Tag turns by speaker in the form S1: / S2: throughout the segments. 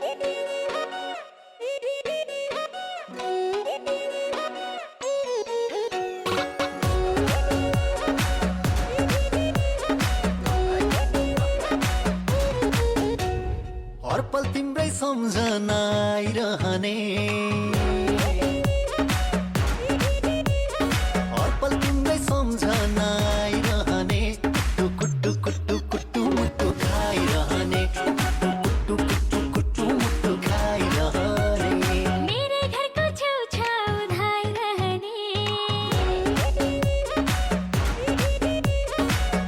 S1: हर पल तिम्रै सम्झना आइरहने, हर पल तिम्रै सम्झना आइरहने, कुट्टु कुट्टु कुट्टु मुट्टु खाइरहने, कुट्टु कुट्टु कुट्टु मुट्टु खाइरहने।
S2: मेरे घरको छेउछाउ धाइरहने,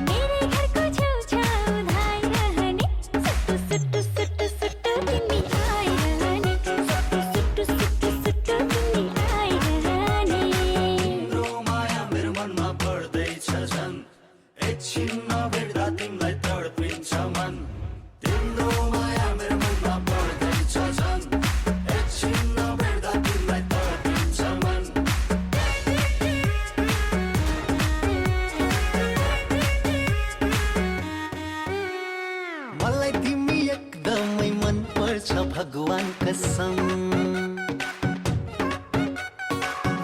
S2: मेरे घरको छेउछाउ धाइरहने, सुट्टु सुट्टु सुट्टु तिमी आइरहने, सुट्टु सुट्टु सुट्टु तिमी आइरहने।
S1: तिम्रो माया मेरो मनमा बढ्दैछ झन्, एकछिन नभेट्दा तिमीलाई तडपिन्छ मन। तिम्रो माया मेरो मनमा बढ्दैछ झन्, एकछिन नभेट्दा तिमीलाई तडपिन्छ मन। मलाई तिमी एकदमै मन पर्छ भगवान कसम।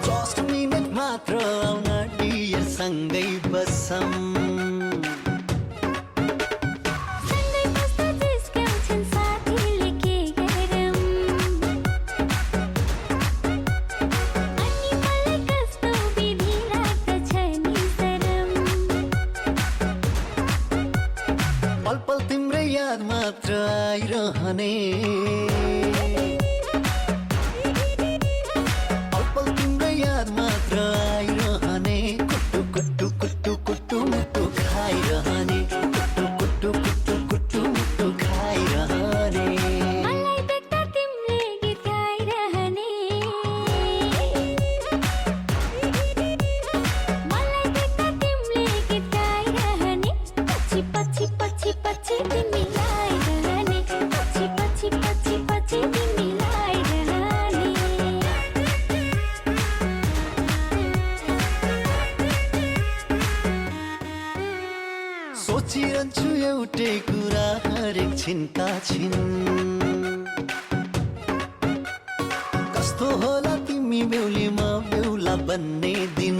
S1: जस्ट मिनट मात्र आउन डियर सँगै बसम।
S2: सँगै बस्दा जिस्क्याउँछन् साथीले के गरौँ, अनि मलाई कस्तो विधि लाग्दछ नि शरम।
S1: पल पल तिम्रै याद मात्र आइरहने, पल पल तिम्रै याद मात्र आइरहने, कुट्टु कुट्टु कुट्टु कुट्टु मुट्टु खाइरहने, कुट्टु कुट्टु कुट्टु कुट्टु मुट्टु खाइरहने।
S2: मलाई देख्दा तिमीले गीत गाइरहने, मलाई देख्दा तिमीले गीत गाइरहने, पछि पछि पछि पछि तिमी आइरहने, पछि पछि पछि पछि तिमी आइरहने।
S1: सोचिरहन्छु एउटै कुरा हरेक छिनका छिन, कस्तो होला तिमी बेहुलीमा बेहुला बन्ने दिन।